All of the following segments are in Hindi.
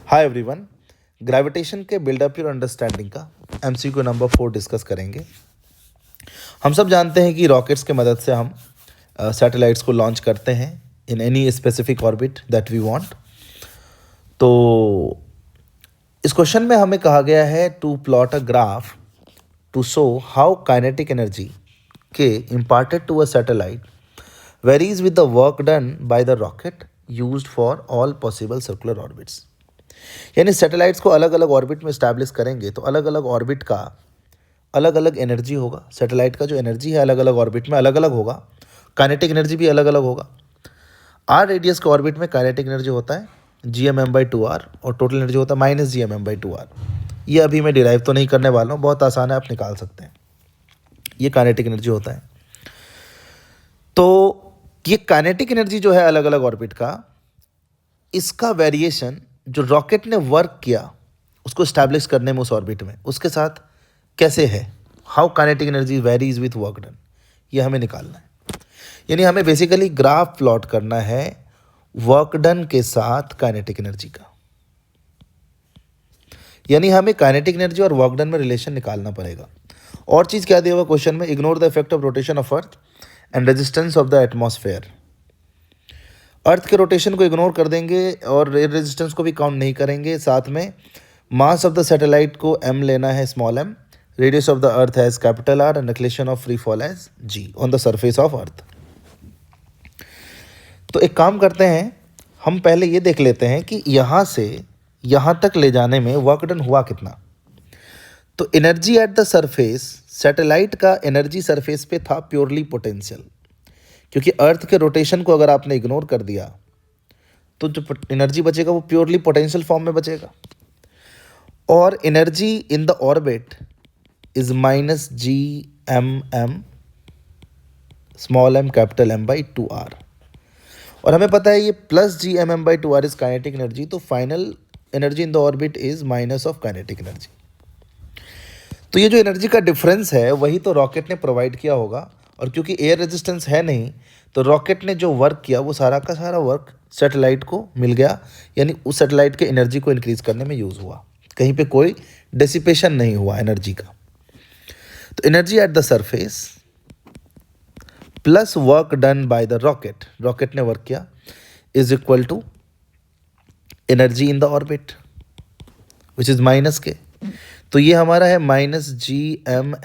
Hi everyone. ग्रेविटेशन के बिल्डअप योर अंडरस्टैंडिंग का एमसीक्यू नंबर 4 डिस्कस करेंगे। हम सब जानते हैं कि रॉकेट्स के मदद से हम सैटेलाइट्स को लॉन्च करते हैं in any specific orbit that we want. तो इस क्वेश्चन में हमें कहा गया है to plot a graph to show how kinetic energy K imparted to a satellite varies with the work done by the rocket used for all possible circular orbits. यानी सैटेलाइट्स को अलग अलग ऑर्बिट में इस्टेब्लिश करेंगे तो अलग अलग ऑर्बिट का अलग अलग एनर्जी होगा। सैटेलाइट का जो एनर्जी है अलग अलग ऑर्बिट में अलग अलग होगा। काइनेटिक एनर्जी भी अलग अलग होगा। आर रेडियस के ऑर्बिट में काइनेटिक एनर्जी होता है GM/2r और टोटल एनर्जी होता है -GM/2r। ये अभी मैं डिराइव तो नहीं करने वाला हूँ, बहुत आसान है, आप निकाल सकते हैं। ये काइनेटिक एनर्जी होता है। तो ये काइनेटिक एनर्जी जो है अलग अलग ऑर्बिट का, इसका वेरिएशन जो रॉकेट ने वर्क किया उसको स्टैब्लिश करने में उस ऑर्बिट में उसके साथ कैसे है, how kinetic energy varies with work done, ये हमें निकालना है। यानी हमें बेसिकली ग्राफ प्लॉट करना है वर्क डन के साथ काइनेटिक एनर्जी का। यानी हमें काइनेटिक एनर्जी और वर्क डन में रिलेशन निकालना पड़ेगा। और चीज़ क्या दिया हुआ क्वेश्चन में, ignore the effect of rotation of earth and resistance of the atmosphere. Earth के रोटेशन को इग्नोर कर देंगे और रेजिस्टेंस को भी काउंट नहीं करेंगे। साथ में मास ऑफ द सैटेलाइट को m लेना है, small m, radius of the earth has capital R and acceleration of free fall as g on the surface of earth. तो एक काम करते हैं, हम पहले ये देख लेते हैं कि यहाँ से यहाँ तक ले जाने में वर्क डन हुआ कितना। तो energy at the surface, satellite का एनर्जी सरफेस पे था प्योरली पोटेंशियल, क्योंकि अर्थ के रोटेशन को अगर आपने इग्नोर कर दिया तो जो एनर्जी बचेगा वो प्योरली पोटेंशियल फॉर्म में बचेगा। और energy in the orbit is -GM/m small m capital M/2r। और हमें पता है ये +GM/2r इज काइनेटिक एनर्जी, तो final energy in the orbit is minus of kinetic energy. तो ये जो एनर्जी का डिफरेंस है वही तो रॉकेट ने प्रोवाइड किया होगा। और क्योंकि एयर रेजिस्टेंस है नहीं तो रॉकेट ने जो वर्क किया वो सारा का सारा वर्क सैटेलाइट को मिल गया। यानी उस सैटेलाइट के एनर्जी को इंक्रीज करने में यूज़ हुआ, कहीं पे कोई डेसिपेशन नहीं हुआ एनर्जी का। तो energy at the surface plus work done by the rocket, rocket ने वर्क किया, is equal to energy in the orbit which is -k। तो ये हमारा है -GM/r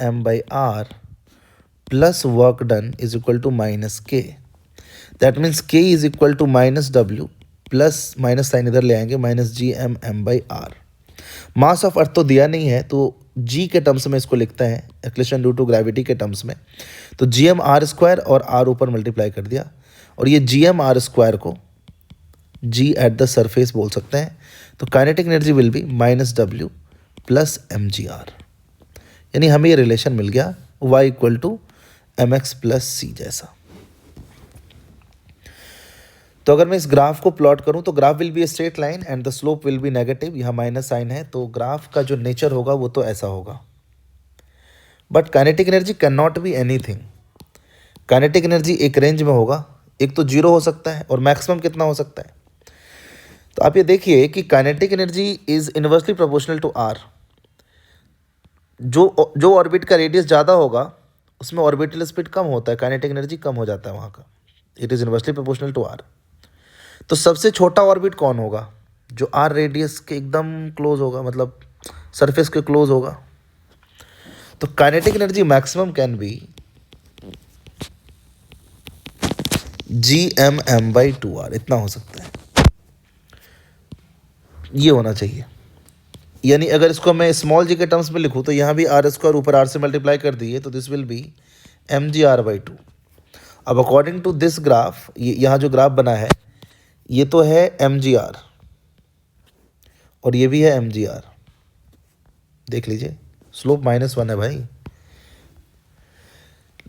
plus work done is equal to -k। That means k is equal to -w plus minus sign इधर ले आएंगे -GM/r। मास ऑफ अर्थ तो दिया नहीं है तो g के टर्म्स में इसको लिखते हैं, एक्लेशन ड्यू टू ग्रेविटी के टर्म्स में। तो GM/r² और r ऊपर मल्टीप्लाई कर दिया और ये GM/r² को g एट द सरफेस बोल सकते हैं। तो kinetic energy will be -w plus mgr। यानी हमें ये रिलेशन मिल गया y equal to mx plus c जैसा। तो अगर मैं इस ग्राफ को प्लॉट करूं तो graph will be a straight line and the slope will be negative. यहाँ माइनस साइन है तो ग्राफ का जो नेचर होगा वो तो ऐसा होगा। But kinetic energy can not be anything. Kinetic energy एक रेंज में होगा, एक तो 0 हो सकता है और मैक्सिमम कितना हो सकता है। तो आप ये देखिए कि kinetic energy is inversely proportional to r। जो ऑर्बिट का रेडियस ज़्यादा होगा उसमें ऑर्बिटल स्पीड कम होता है, काइनेटिक एनर्जी कम हो जाता है वहाँ का। It is inversely proportional to r। तो सबसे छोटा ऑर्बिट कौन होगा, जो r रेडियस के एकदम क्लोज होगा, मतलब सरफेस के क्लोज होगा। तो kinetic energy maximum can be GM/2r, इतना हो सकता है, ये होना चाहिए। यानी अगर इसको मैं स्मॉल g के टर्म्स में लिखूँ तो यहाँ भी r² ऊपर r से मल्टीप्लाई कर दिए तो दिस विल बी mgr/2। अब अकॉर्डिंग टू दिस ग्राफ, यहाँ जो ग्राफ बना है ये तो है mgr और ये भी है mgr। देख लीजिए स्लोप -1 है भाई।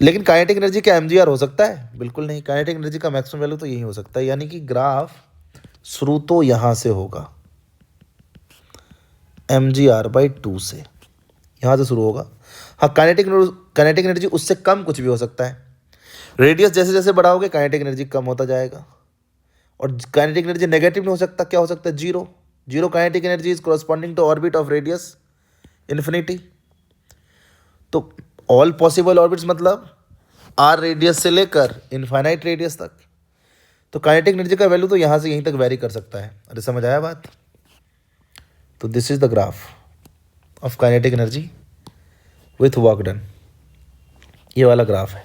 लेकिन काइनेटिक एनर्जी क्या mgr हो सकता है? बिल्कुल नहीं। काइनेटिक एनर्जी का मैक्सिमम वैल्यू तो यही हो सकता है। यानी कि ग्राफ शुरू तो यहाँ से होगा mgr/2 से, यहाँ से शुरू होगा। हाँ, काइनेटिक एनर्जी उससे कम कुछ भी हो सकता है। रेडियस जैसे जैसे बढ़ाओगे काइनेटिक एनर्जी कम होता जाएगा। और काइनेटिक एनर्जी नेगेटिव नहीं हो सकता, क्या हो सकता है? 0। Zero kinetic energy is corresponding to orbit of radius infinity. तो ऑल पॉसिबल ऑर्बिट्स मतलब आर रेडियस से लेकर इनफाइनाइट रेडियस तक। तो काइनेटिक एनर्जी का वैल्यू तो यहाँ से यहीं तक वेरी कर सकता है। अरे समझ आया बात? तो this is the graph of kinetic energy with work done. ये वाला ग्राफ है।